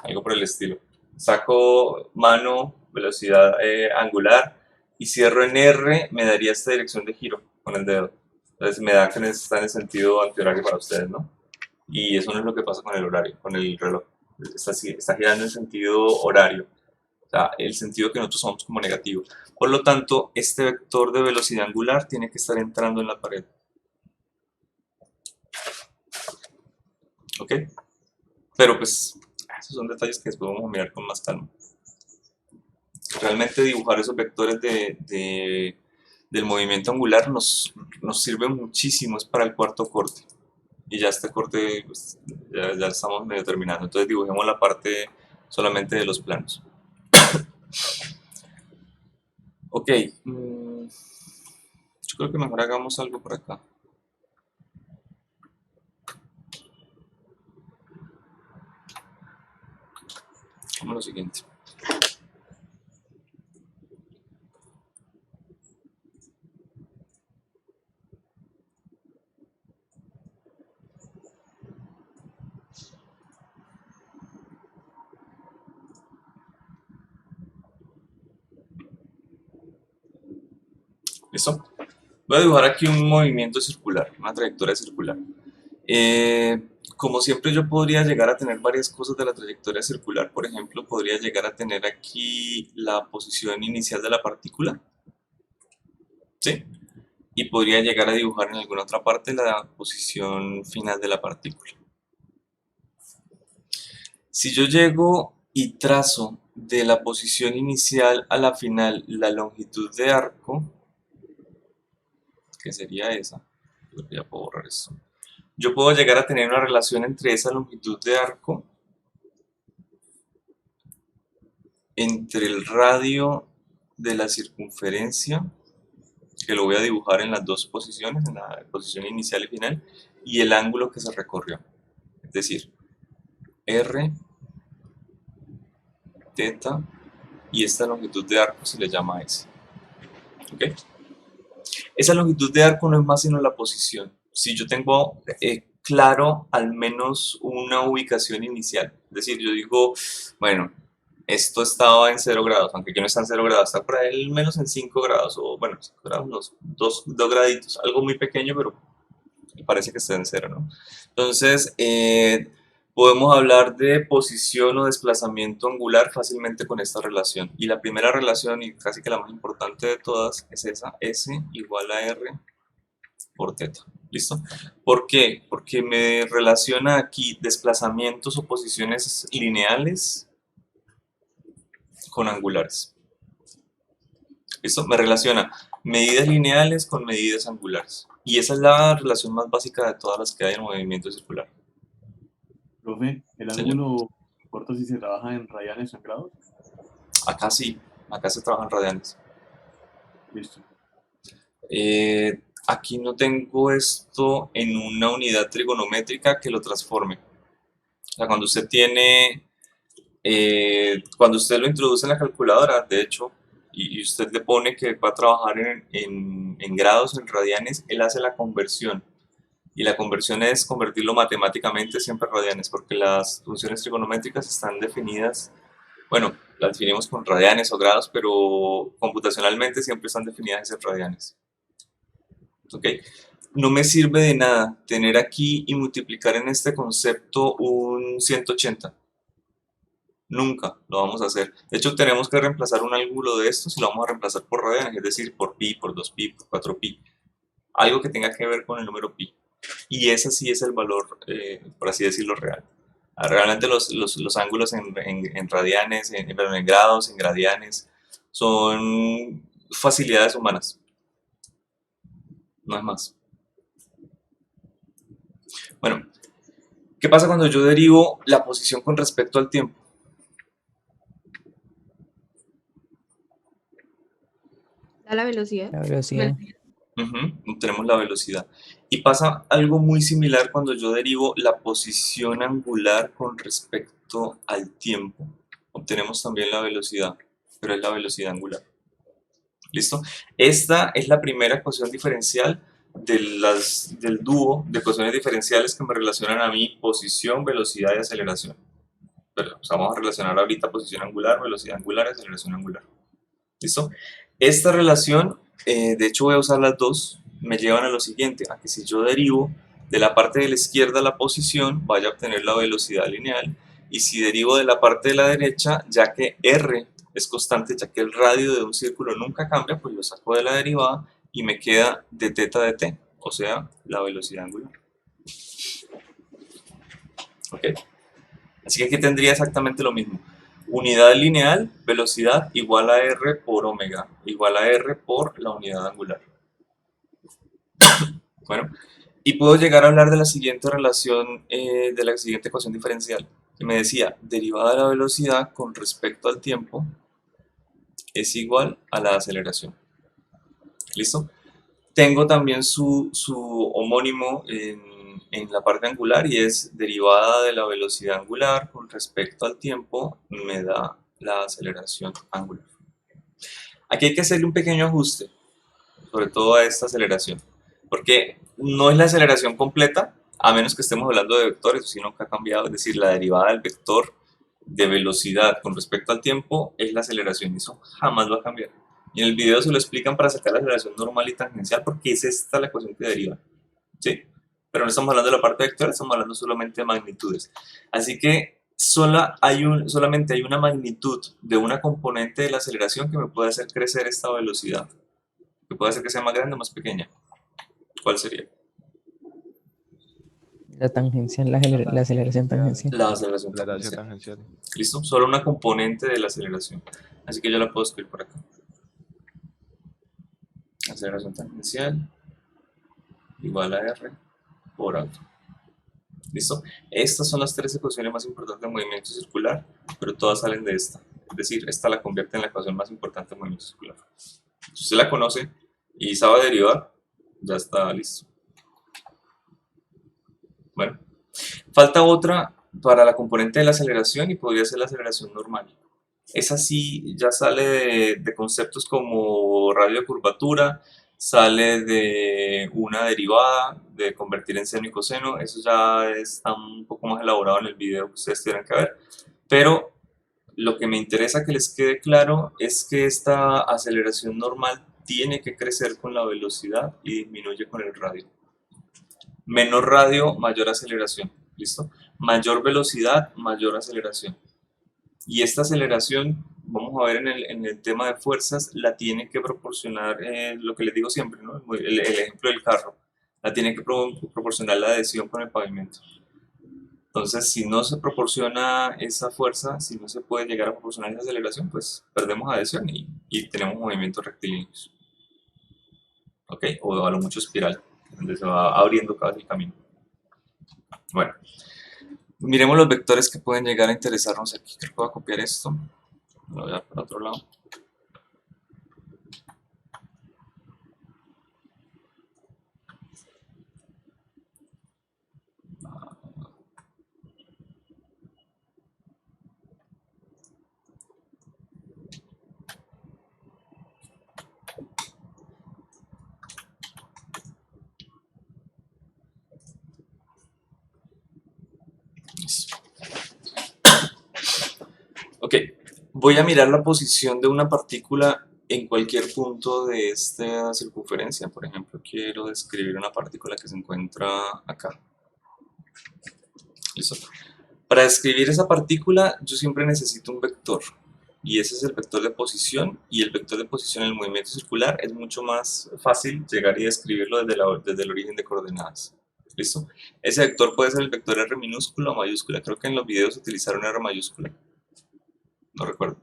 Speaker 1: algo por el estilo. Saco mano, velocidad angular y cierro en R, me daría esta dirección de giro con el dedo. Entonces me da que está en el sentido antihorario para ustedes, ¿no? Y eso no es lo que pasa con el horario, con el reloj. Está girando en sentido horario. O sea, el sentido que nosotros somos como negativo. Por lo tanto, este vector de velocidad angular tiene que estar entrando en la pared. ¿Ok? Pero pues, esos son detalles que después vamos a mirar con más calma. Realmente dibujar esos vectores del movimiento angular nos sirve muchísimo, es para el cuarto corte. Y ya este corte, pues, ya estamos medio terminando. Entonces dibujemos la parte solamente de los planos. Ok, yo creo que mejor hagamos algo por acá. Hagamos lo siguiente. ¿Listo? Voy a dibujar aquí un movimiento circular, una trayectoria circular. Como siempre yo podría llegar a tener varias cosas de la trayectoria circular. Por ejemplo, podría llegar a tener aquí la posición inicial de la partícula. ¿Sí? Y podría llegar a dibujar en alguna otra parte la posición final de la partícula. Si yo llego y trazo de la posición inicial a la final la longitud de arco, que sería esa, ya puedo borrar esto. Yo puedo llegar a tener una relación entre esa longitud de arco, entre el radio de la circunferencia, que lo voy a dibujar en las dos posiciones, en la posición inicial y final, y el ángulo que se recorrió. Es decir, R, teta, y esta longitud de arco se le llama S. ¿Ok? Esa longitud de arco no es más sino la posición. Si yo tengo claro al menos una ubicación inicial, es decir, yo digo, bueno, esto estaba en 0 grados, aunque aquí no está en 0 grados, está por ahí al menos en 5 grados, o bueno, 5 grados, unos 2 graditos, algo muy pequeño, pero parece que está en 0, ¿no? Entonces, podemos hablar de posición o desplazamiento angular fácilmente con esta relación. Y la primera relación, y casi que la más importante de todas, es esa, S igual a R por teta. ¿Listo? ¿Por qué? Porque me relaciona aquí desplazamientos o posiciones lineales con angulares. ¿Listo? Me relaciona medidas lineales con medidas angulares. Y esa es la relación más básica de todas las que hay en movimiento circular.
Speaker 5: Profe, ¿el
Speaker 1: Señor.
Speaker 5: ángulo importa si se trabaja en radianes o en grados?
Speaker 1: Acá sí, acá se trabajan radianes.
Speaker 5: Listo.
Speaker 1: Aquí no tengo esto en una unidad trigonométrica que lo transforme. O sea, cuando usted tiene, cuando usted lo introduce en la calculadora, de hecho, y usted le pone que va a trabajar en grados, en radianes, él hace la conversión. Y la conversión es convertirlo matemáticamente siempre a radianes, porque las funciones trigonométricas están definidas, bueno, las definimos con radianes o grados, pero computacionalmente siempre están definidas en radianes. ¿Ok? No me sirve de nada tener aquí y multiplicar en este concepto un 180. Nunca lo vamos a hacer. De hecho, tenemos que reemplazar un ángulo de estos y lo vamos a reemplazar por radianes, es decir, por pi, por 2pi, por 4pi. Algo que tenga que ver con el número pi. Y ese sí es el valor, por así decirlo, real. Realmente los ángulos en radianes, perdón, en grados, en gradianes, son facilidades humanas. No es más. Bueno, ¿qué pasa cuando yo derivo la posición con respecto al tiempo?
Speaker 3: Da la velocidad.
Speaker 2: La velocidad.
Speaker 1: Tenemos la velocidad. Y pasa algo muy similar cuando yo derivo la posición angular con respecto al tiempo. Obtenemos también la velocidad, pero es la velocidad angular. ¿Listo? Esta es la primera ecuación diferencial del dúo de ecuaciones diferenciales que me relacionan a mi posición, velocidad y aceleración. Pero, o sea, vamos a relacionar ahorita posición angular, velocidad angular y aceleración angular. ¿Listo? Esta relación, de hecho voy a usar las dos, me llevan a lo siguiente, a que si yo derivo de la parte de la izquierda la posición, vaya a obtener la velocidad lineal, y si derivo de la parte de la derecha, ya que R es constante, ya que el radio de un círculo nunca cambia, pues lo saco de la derivada y me queda de teta de t, o sea, la velocidad angular. ¿Ok? Así que aquí tendría exactamente lo mismo. Unidad lineal, velocidad igual a r por omega, igual a r por la unidad angular. Bueno, y puedo llegar a hablar de la siguiente relación, de la siguiente ecuación diferencial, que me decía, derivada de la velocidad con respecto al tiempo es igual a la aceleración. ¿Listo? Tengo también su homónimo en la parte angular, y es derivada de la velocidad angular con respecto al tiempo me da la aceleración angular. Aquí hay que hacerle un pequeño ajuste, sobre todo a esta aceleración, porque no es la aceleración completa, a menos que estemos hablando de vectores, sino que ha cambiado, es decir, la derivada del vector de velocidad con respecto al tiempo es la aceleración, y eso jamás va a cambiar. Y en el video se lo explican para sacar la aceleración normal y tangencial, porque es esta la ecuación que deriva, ¿sí? Pero no estamos hablando de la parte vectorial, estamos hablando solamente de magnitudes. Así que solamente hay una magnitud de una componente de la aceleración que me puede hacer crecer esta velocidad, que puede hacer que sea más grande o más pequeña. ¿Cuál sería?
Speaker 2: La tangencial, la aceleración tangencial.
Speaker 1: La aceleración
Speaker 4: Aceleración
Speaker 1: tangencial.
Speaker 4: tangencial.
Speaker 1: ¿Listo? Solo una componente de la aceleración. Así que yo la puedo escribir por acá. Aceleración tangencial igual a r por alto. ¿Listo? Estas son las tres ecuaciones más importantes de movimiento circular, pero todas salen de esta. Es decir, esta la convierte en la ecuación más importante de movimiento circular. Si usted la conoce y sabe derivar, ya está listo. Bueno, falta otra para la componente de la aceleración, y podría ser la aceleración normal. Esa sí ya sale de conceptos como radio de curvatura, sale de una derivada, de convertir en seno y coseno. Eso ya está un poco más elaborado en el video que ustedes tienen que ver. Pero lo que me interesa que les quede claro es que esta aceleración normal tiene que crecer con la velocidad y disminuye con el radio. Menor radio, mayor aceleración. ¿Listo? Mayor velocidad, mayor aceleración. Y esta aceleración, vamos a ver en el tema de fuerzas, la tiene que proporcionar, lo que les digo siempre, ¿no? El ejemplo del carro, la tiene que proporcionar la adhesión con el pavimento. Entonces, si no se proporciona esa fuerza, si no se puede llegar a proporcionar esa aceleración, pues perdemos adhesión y tenemos movimientos rectilíneos. ¿Ok? O a lo mucho espiral, donde se va abriendo cada vez el camino. Bueno, miremos los vectores que pueden llegar a interesarnos aquí. Creo que voy a copiar esto. Lo voy a dar para otro lado. Ok, voy a mirar la posición de una partícula en cualquier punto de esta circunferencia. Por ejemplo, quiero describir una partícula que se encuentra acá. Listo. Para describir esa partícula, yo siempre necesito un vector. Y ese es el vector de posición. Y el vector de posición en el movimiento circular es mucho más fácil llegar y describirlo desde el origen de coordenadas. ¿Listo? Ese vector puede ser el vector R minúscula o mayúscula. Creo que en los videos utilizaron R mayúscula. No recuerdo.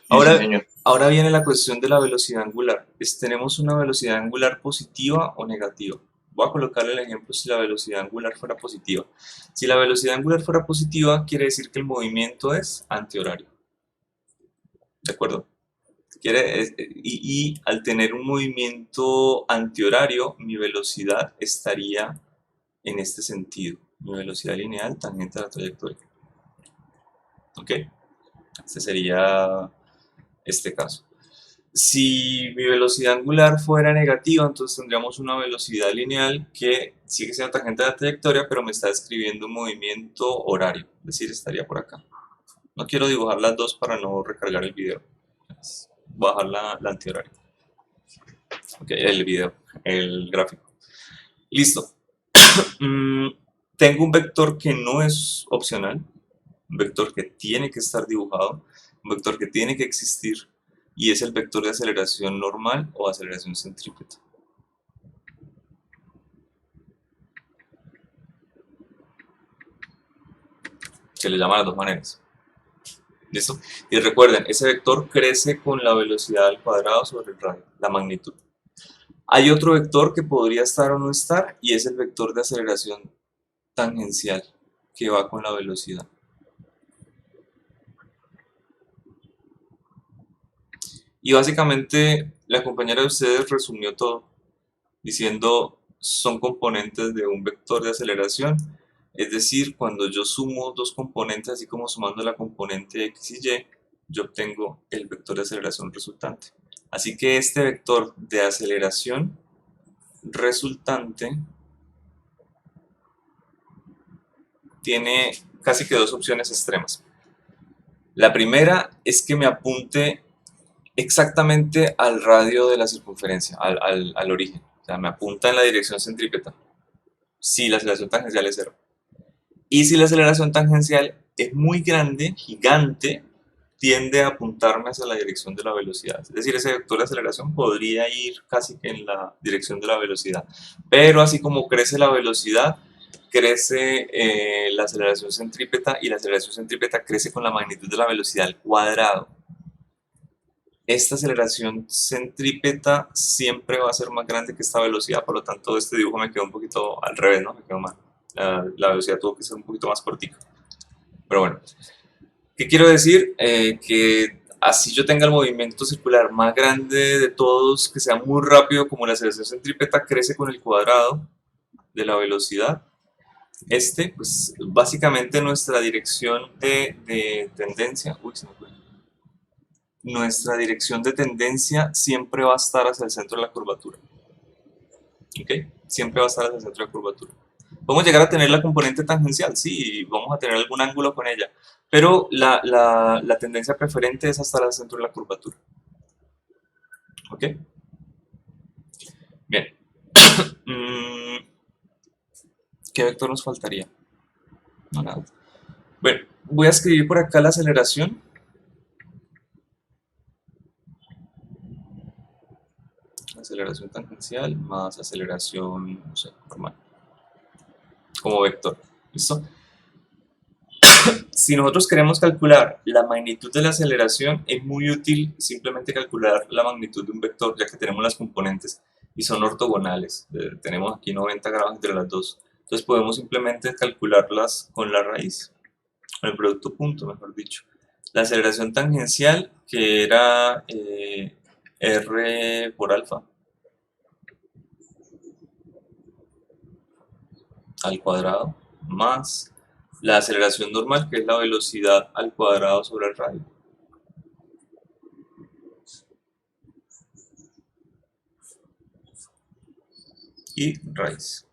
Speaker 1: Ahora viene la cuestión de la velocidad angular. ¿Tenemos una velocidad angular positiva o negativa? Voy a colocarle el ejemplo si la velocidad angular fuera positiva. Si la velocidad angular fuera positiva, quiere decir que el movimiento es antihorario. ¿De acuerdo? Y al tener un movimiento antihorario, mi velocidad estaría en este sentido. Mi velocidad lineal tangente a la trayectoria. ¿Ok? Este sería este caso. Si mi velocidad angular fuera negativa, entonces tendríamos una velocidad lineal que sigue siendo tangente a la trayectoria, pero me está describiendo un movimiento horario, es decir, estaría por acá. No quiero dibujar las dos para no recargar el video. Voy a bajar la antihoraria. Ok, el gráfico. Listo. Tengo un vector que no es opcional, un vector que tiene que estar dibujado, un vector que tiene que existir, y es el vector de aceleración normal o aceleración centrípeta. Se le llama de las dos maneras. ¿Listo? Y recuerden, ese vector crece con la velocidad al cuadrado sobre el radio, la magnitud. Hay otro vector que podría estar o no estar, y es el vector de aceleración tangencial, que va con la velocidad. Y básicamente la compañera de ustedes resumió todo, diciendo son componentes de un vector de aceleración, es decir, cuando yo sumo dos componentes, así como sumando la componente x y y, yo obtengo el vector de aceleración resultante. Así que este vector de aceleración resultante tiene casi que dos opciones extremas. La primera es que me apunte exactamente al radio de la circunferencia, al origen. O sea, me apunta en la dirección centrípeta si la aceleración tangencial es 0. Y si la aceleración tangencial es muy grande, gigante, tiende a apuntarme hacia la dirección de la velocidad. Es decir, ese vector de aceleración podría ir casi que en la dirección de la velocidad. Pero así como crece la velocidad, crece la aceleración centrípeta, y la aceleración centrípeta crece con la magnitud de la velocidad al cuadrado. Esta aceleración centrípeta siempre va a ser más grande que esta velocidad, por lo tanto este dibujo me quedó un poquito al revés, ¿no? Me quedó mal. La velocidad tuvo que ser un poquito más cortica. Pero bueno, ¿qué quiero decir? Que así yo tenga el movimiento circular más grande de todos, que sea muy rápido, como la aceleración centrípeta crece con el cuadrado de la velocidad, pues básicamente nuestra dirección de tendencia, nuestra dirección de tendencia siempre va a estar hacia el centro de la curvatura. ¿Ok? Siempre va a estar hacia el centro de la curvatura. Podemos llegar a tener la componente tangencial, sí, vamos a tener algún ángulo con ella, pero la tendencia preferente es hasta el centro de la curvatura. ¿Ok? Bien. ¿Qué vector nos faltaría? No, nada. Bueno, voy a escribir por acá la aceleración. Aceleración tangencial más aceleración, no sé, normal. Como vector. ¿Listo? Si nosotros queremos calcular la magnitud de la aceleración, es muy útil simplemente calcular la magnitud de un vector, ya que tenemos las componentes y son ortogonales. Tenemos aquí 90 grados entre las dos. Entonces podemos simplemente calcularlas con la raíz, con el producto punto, mejor dicho. La aceleración tangencial, que era R por alfa, al cuadrado, más la aceleración normal, que es la velocidad al cuadrado sobre el radio. Y raíz.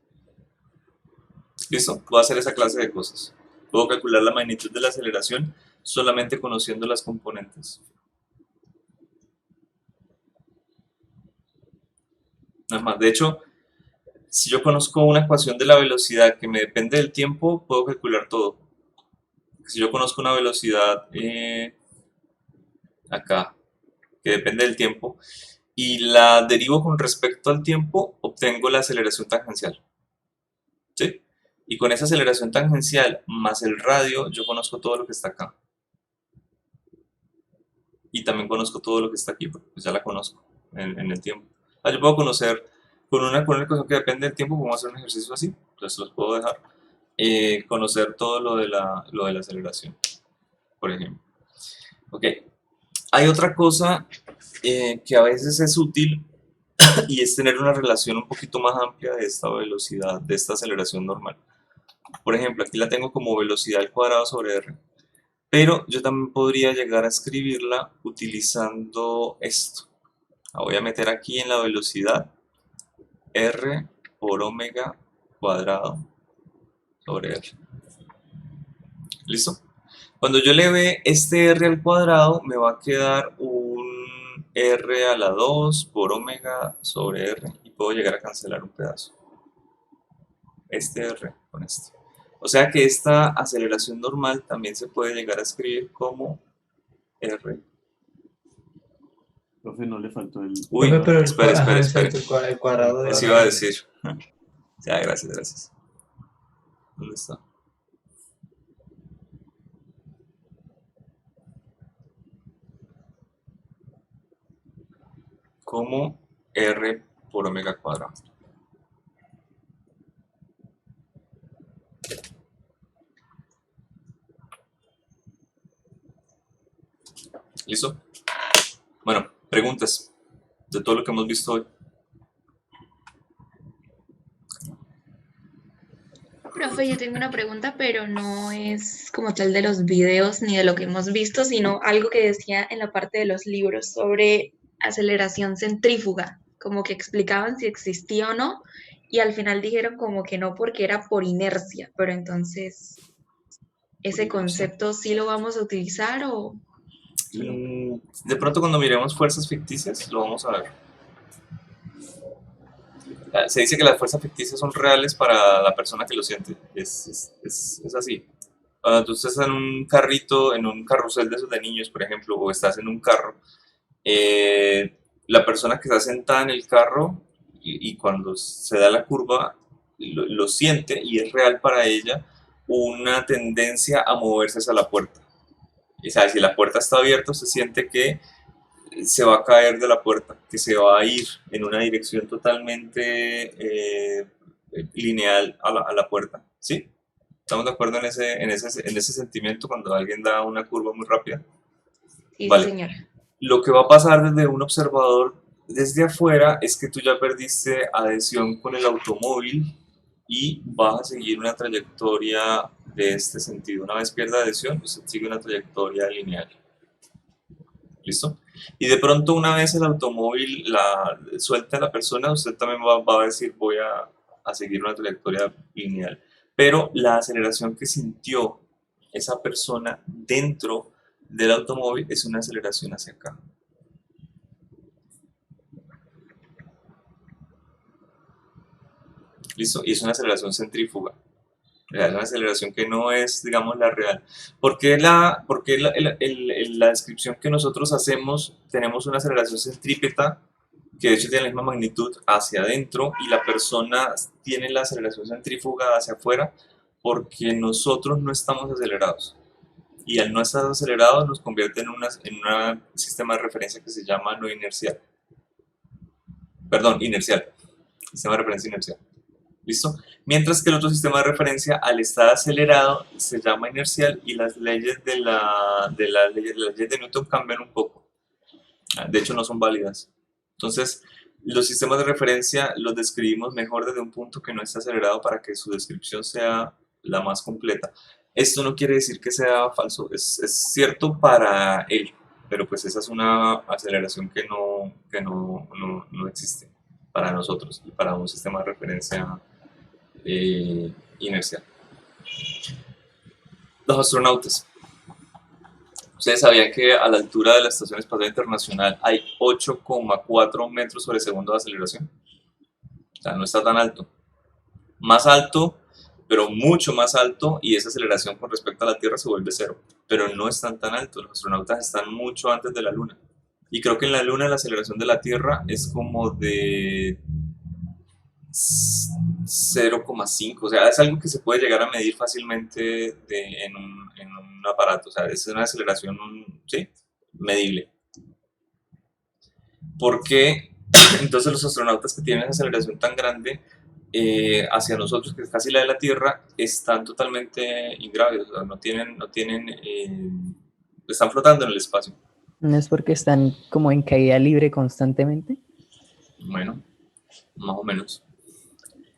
Speaker 1: ¿Listo? Voy a hacer esa clase de cosas. Puedo calcular la magnitud de la aceleración solamente conociendo las componentes. Nada más. De hecho, si yo conozco una ecuación de la velocidad que me depende del tiempo, puedo calcular todo. Si yo conozco una velocidad acá, que depende del tiempo, y la derivo con respecto al tiempo, obtengo la aceleración tangencial. ¿Sí? Y con esa aceleración tangencial más el radio, yo conozco todo lo que está acá. Y también conozco todo lo que está aquí, porque pues ya la conozco en el tiempo. Yo puedo conocer, con una ecuación que depende del tiempo, podemos hacer un ejercicio así, entonces los puedo dejar. Conocer todo lo de la aceleración, por ejemplo. Ok, hay otra cosa que a veces es útil y es tener una relación un poquito más amplia de esta velocidad, de esta aceleración normal. Por ejemplo, aquí la tengo como velocidad al cuadrado sobre r, pero yo también podría llegar a escribirla utilizando esto. La voy a meter aquí en la velocidad r por omega cuadrado sobre r. ¿Listo? Cuando yo eleve este r al cuadrado, me va a quedar un r a la 2 por omega sobre r, y puedo llegar a cancelar un pedazo. Este r con este. O sea que esta aceleración normal también se puede llegar a escribir como r.
Speaker 5: Profe, no le faltó el...
Speaker 1: Uy,
Speaker 8: Profe, pero
Speaker 1: espere.
Speaker 8: el cuadrado de
Speaker 1: Eso iba a decir. Ya, gracias. ¿Dónde está? Como r por omega cuadrado. ¿Listo? Bueno, preguntas de todo lo que hemos visto hoy.
Speaker 7: Profe, yo tengo una pregunta, pero no es como tal de los videos ni de lo que hemos visto, sino algo que decía en la parte de los libros sobre aceleración centrífuga, como que explicaban si existía o no, y al final dijeron como que no porque era por inercia, pero entonces, ¿ese concepto sí lo vamos a utilizar o...?
Speaker 1: De pronto cuando miremos fuerzas ficticias lo vamos a ver. Se dice que las fuerzas ficticias son reales para la persona que lo siente. Es así. Cuando tú estás en un carrito, en un carrusel de esos de niños, por ejemplo, o estás en un carro, la persona que está sentada en el carro y cuando se da la curva lo siente, y es real para ella una tendencia a moverse hacia la puerta. O sea, si la puerta está abierta, se siente que se va a caer de la puerta, que se va a ir en una dirección totalmente lineal a la puerta. ¿Sí? ¿Estamos de acuerdo en ese sentimiento cuando alguien da una curva muy rápida?
Speaker 7: Sí,
Speaker 1: Vale.
Speaker 7: señor.
Speaker 1: Lo que va a pasar desde un observador desde afuera es que tú ya perdiste adhesión con el automóvil y vas a seguir una trayectoria de este sentido. Una vez pierda adhesión, usted sigue una trayectoria lineal. ¿Listo? Y de pronto, una vez el automóvil suelta a la persona, usted también va a decir voy a seguir una trayectoria lineal. pero la aceleración que sintió esa persona dentro del automóvil es una aceleración hacia acá. ¿Listo? Y es una aceleración centrífuga. Es una aceleración que no es, digamos, la real. ¿Por qué la descripción que nosotros hacemos tenemos una aceleración centrípeta que de hecho tiene la misma magnitud hacia adentro y la persona tiene la aceleración centrífuga hacia afuera? Porque nosotros no estamos acelerados. Y al no estar acelerados nos convierte en un sistema de referencia que se llama no inercial. Perdón, inercial. Sistema de referencia inercial. ¿Listo? Mientras que el otro sistema de referencia, al estar acelerado, se llama inercial y las leyes de las leyes de Newton cambian un poco. De hecho, no son válidas. Entonces, los sistemas de referencia los describimos mejor desde un punto que no está acelerado para que su descripción sea la más completa. Esto no quiere decir que sea falso, es cierto para él, pero pues esa es una aceleración que no existe para nosotros y para un sistema de referencia inercial. Los astronautas. Ustedes sabían que a la altura de la Estación Espacial Internacional hay 8,4 metros sobre segundo de aceleración. O sea, no está tan alto. Más alto, pero mucho más alto, y esa aceleración con respecto a la Tierra se vuelve cero. Pero no están tan altos. Los astronautas están mucho antes de la Luna. Y creo que en la Luna la aceleración de la Tierra es como de 0,5, o sea, es algo que se puede llegar a medir fácilmente en un aparato, o sea, es una aceleración, ¿sí?, medible. ¿Por qué entonces los astronautas que tienen esa aceleración tan grande hacia nosotros, que es casi la de la Tierra, están totalmente ingrávidos, o sea, están flotando en el espacio?
Speaker 2: ¿No es porque están como en caída libre constantemente?
Speaker 1: Bueno, más o menos.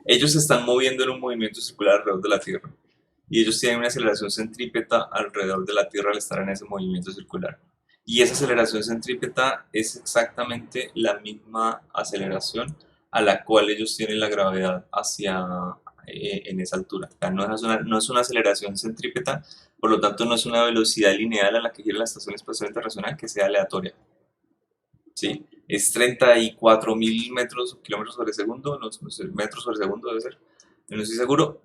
Speaker 1: Ellos se están moviendo en un movimiento circular alrededor de la Tierra y ellos tienen una aceleración centrípeta alrededor de la Tierra al estar en ese movimiento circular. Y esa aceleración centrípeta es exactamente la misma aceleración a la cual ellos tienen la gravedad en esa altura. O sea, no es una aceleración centrípeta, por lo tanto no es una velocidad lineal a la que gira la Estación Espacial Internacional que sea aleatoria. ¿Sí? Es 34.000 kilómetros sobre segundo, no sé, metros sobre segundo debe ser, no estoy seguro,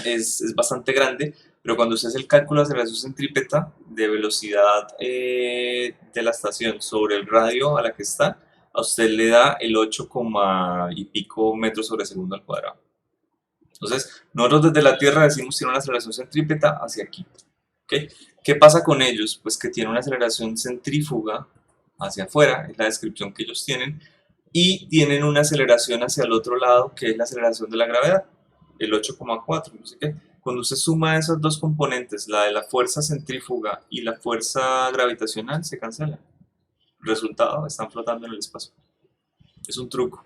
Speaker 1: es bastante grande, pero cuando usted hace el cálculo de aceleración centrípeta de velocidad de la estación sobre el radio a la que está, a usted le da el 8, y pico metros sobre segundo al cuadrado. Entonces, nosotros desde la Tierra decimos que tiene una aceleración centrípeta hacia aquí. ¿Okay? ¿Qué pasa con ellos? Pues que tiene una aceleración centrífuga hacia afuera, es la descripción que ellos tienen, y tienen una aceleración hacia el otro lado, que es la aceleración de la gravedad, el 8,4, no sé qué. Cuando usted suma esas dos componentes, la de la fuerza centrífuga y la fuerza gravitacional, se cancela. Resultado, están flotando en el espacio. Es un truco,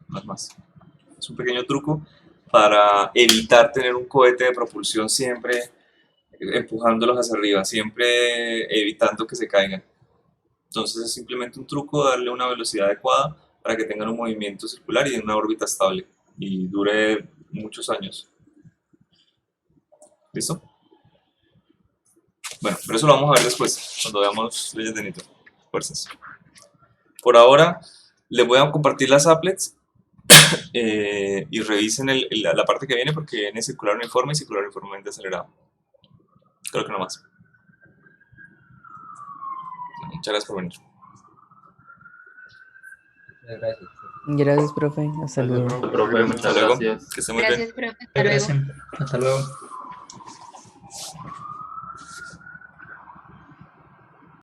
Speaker 1: no es más. Es un pequeño truco para evitar tener un cohete de propulsión siempre empujándolos hacia arriba, siempre evitando que se caigan. Entonces es simplemente un truco darle una velocidad adecuada para que tengan un movimiento circular y en una órbita estable y dure muchos años. ¿Listo? Bueno, pero eso lo vamos a ver después, cuando veamos leyes de Newton. Fuerzas. Por ahora, les voy a compartir las applets y revisen la parte que viene porque viene circular uniforme y circular uniformemente acelerado. Creo que no más. Muchas gracias por venir.
Speaker 8: Gracias.
Speaker 2: Gracias, profe. Hasta luego.
Speaker 8: Profe, muchas
Speaker 1: Hasta luego.
Speaker 8: gracias.
Speaker 1: Que esté muy bien.
Speaker 7: Gracias, profe. Hasta luego.
Speaker 8: Hasta luego.